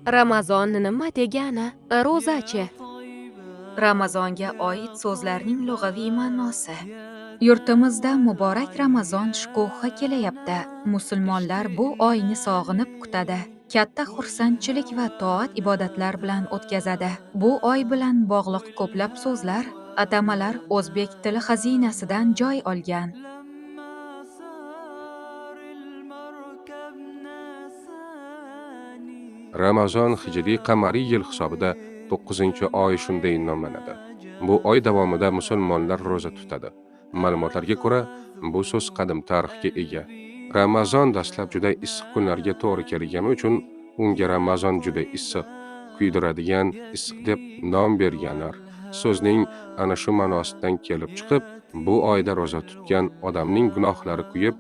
Ramazon nima degani? Ro'zachi. Ramazonga oid so'zlarning lug'aviy ma'nosi. Yurtimizda muborak Ramazon shukuhi kelayapti. Musulmonlar bu oyni sog'inib kutadi. Katta xursandchilik va toat ibodatlar bilan o'tkazadi. Bu oy bilan bog'liq ko'plab so'zlar, atamalar o'zbek tili xazinasidan joy olgan. Ramazon hijriy qamariy yil hisobida 9-oy shunday nomlanadi. Bu oy davomida musulmonlar ro'za tutadi. Ma'lumotlarga ko'ra, bu so'z qadim tarixga ega. Ramazon dastlab juda issiq kunlarga to'g'ri kelgani uchun unga Ramazon juda issiq, kuydiradigan issiq deb nom berganlar. So'zning ana shu ma'nosidan kelib chiqib, bu oyda ro'za tutgan odamning gunohlari kuyib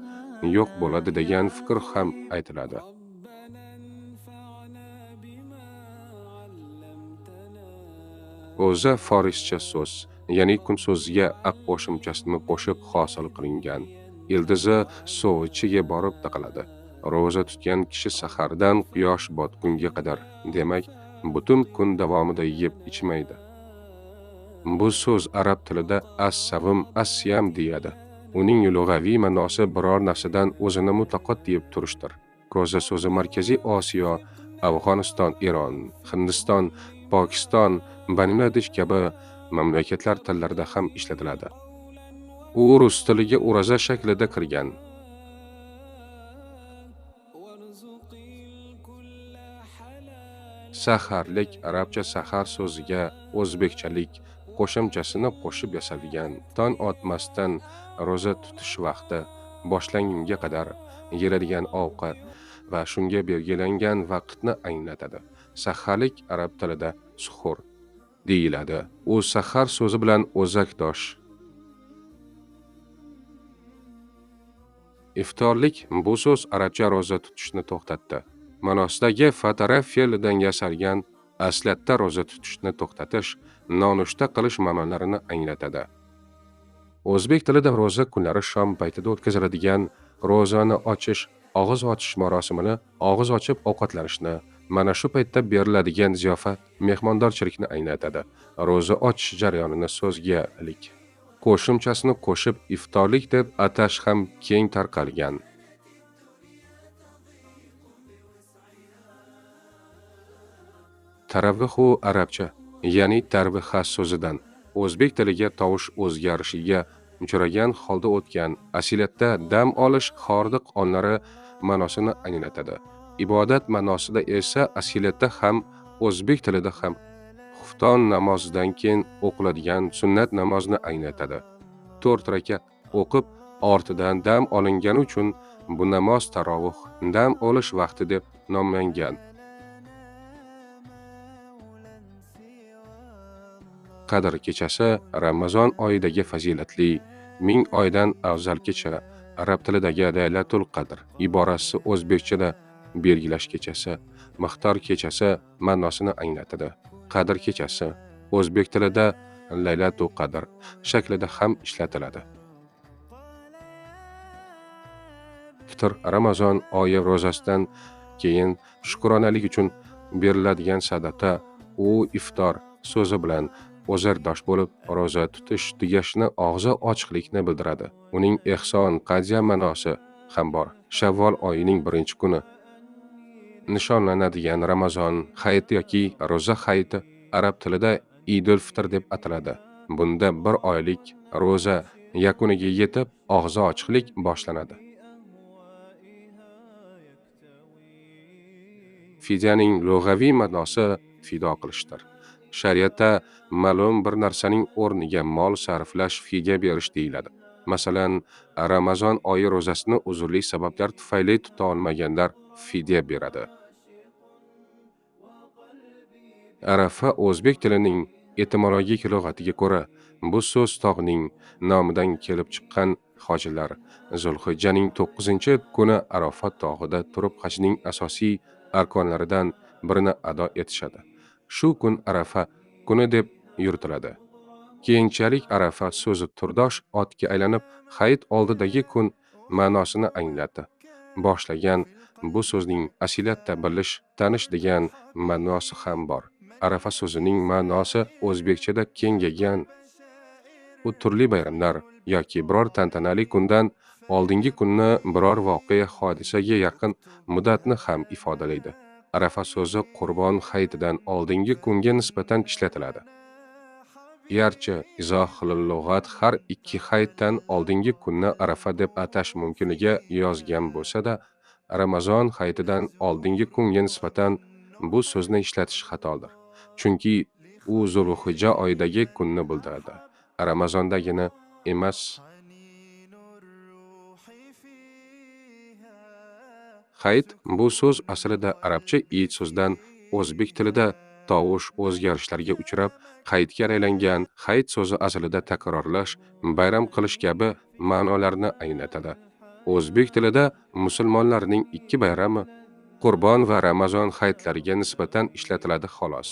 yo'q bo'ladi degan fikr ham aytiladi. O'zi forischa so'z, ya'ni kun so'ziga aq qo'shimchasini qo'shib hosil qilingan. Ildizi suv ichiga borib taqaladi. Ro'za tutgan kishi sahardan quyosh botgunga qadar, demak, butun kun davomida yeb ichmaydi. Bu so'z arab tilida as-savm, as-siyam deyadi. Uning lug'aviy ma'nosi biror narsadan o'zini mutlaqo tiyib turishdir. Ro'za so'zi Markaziy Osiyo, Afg'oniston, Eron, Hindiston, Pokiston, Bangladesh kabi mamlakatlar tillarida ham ishlatiladi. U rus tiliga uraza shaklida kirgan. Saharlik arabcha sahar so'ziga o'zbekchalik qo'shimchasini qo'shib yasalgan. Tong otmasdan ro'za tutish vaqti boshlangunga qadar yeyiladigan ovqat va shunga belgilangan vaqtni anglatadi. Saharlik arab tilida suhur deyiladi. U sahar so'zi bilan o'zakdosh. Iftorlik bu so'z arabcha ro'za tutishni to'xtatdi. Ma'nosidagi fatara fe'lidan yasalgan aslatda ro'za tutishni to'xtatish, nonushta qilish ma'nolarini anglatadi. O'zbek tilida ro'za kunlari shom paytida o'tkaziladigan ro'zani ochish, og'iz ochish marosimini, og'iz ochib ovqatlanishni, mana shu paytda beriladigan ziyofat, mehmondorchilikni anglatadi. Ro'za ochish jarayonini so'zga ilik qo'shimchasini qo'shib iftorlik deb atash ham keng tarqalgan. Taravvihu arabcha, ya'ni tarviha so'zidan o'zbek tiliga tovush o'zgarishiga uchragan holda o'tgan, asilatda dam olish, hordiq onlari ma'nosini anglatadi. Ibodat ma'nosida esa asilatda ham o'zbek tilida ham xufton namozidan keyin o'qiladigan sunnat namozni anglatadi. 4 rakat o'qib, ortidan dam olingani uchun bu namoz tarovih, dam olish vaqti deb nomlangan. Qadr kechasi Ramazon oyidagi fazilatli 1000 oydan afzal kecha. Arab tilidagi Laylatul Qadr iborasi o'zbekchada belgilash kechasi, miqdor kechasi ma'nosini anglatadi. Qadr kechasi o'zbek tilida Laylatul Qadr shaklida ham ishlatiladi. Fitr Ramazon oyi ro'zasidan keyin shukronalik uchun beriladigan sadaqa, u iftor so'zi bilan o'zardosh bo'lib, ro'za tutish tugashni og'zi ochiqlikni bildiradi. Uning ehson, qadya ma'nosi ham bor. Shavvol oyining 1-kuni nishonlanadigan Ramazon hayiti yoki ro'za hayiti arab tilida Idul Fitr deb ataladi. Bunda 1 oylik ro'za yakuniga yetib, og'zi ochiqlik boshlanadi. Fidyaning lug'aviy ma'nosi fido qilishdir. Shariatda ma'lum bir narsaning o'rniga mol sarflash, fidya berish deyiladi. Masalan, Ramazon oyi ro'zasini uzrli sabablar tufayli tuta olmaganlar fidya beradi. Arafa o'zbek tilining etimologik lug'atiga ko'ra, bu so'z tog'ning nomidan kelib chiqqan. Hojilar Zulhijjaning 9-kuni Arafat tog'ida turib hajning asosiy arkonlaridan birini ado etishadi. Shu kun Arafa kuni deb yuritiladi. Keyinchalik Arafa so'zi turdosh otga aylanib, hayit oldidagi kun ma'nosini anglatdi. Boshlagan bu so'zning asiliyatda bilish, tanish degan ma'nosi ham bor. Arafa so'zining ma'nosi o'zbekchada kengaygan. U turli bayramlar yoki biror tantanali kundan oldingi kunni biror voqea hodisaga yaqin muddatni ham ifodalaydi. Arafa so'zi Qurbon hayitidan oldingi kunga nisbatan ishlatiladi. Garchi izohil lug'at har ikki hayitdan oldingi kunni Arafa deb atash mumkinligiga yozgan bo'lsa-da, Ramazon hayitidan oldingi kunga nisbatan bu so'zni ishlatish xatodir. Chunki u Zulhijja oyidagi kunni bildiradi, Ramazondagini emas. Hayit bu so'z aslida arabcha Eid so'zdan o'zbek tilida tovush o'zgarishlarga uchrab, hayitga aylangan. Hayit so'zi aslida takrorlash, bayram qilish kabi ma'nolarni anglatadi. O'zbek tilida musulmonlarning ikki bayrami, Qurbon va Ramazon hayitlariga nisbatan ishlatiladi xolos.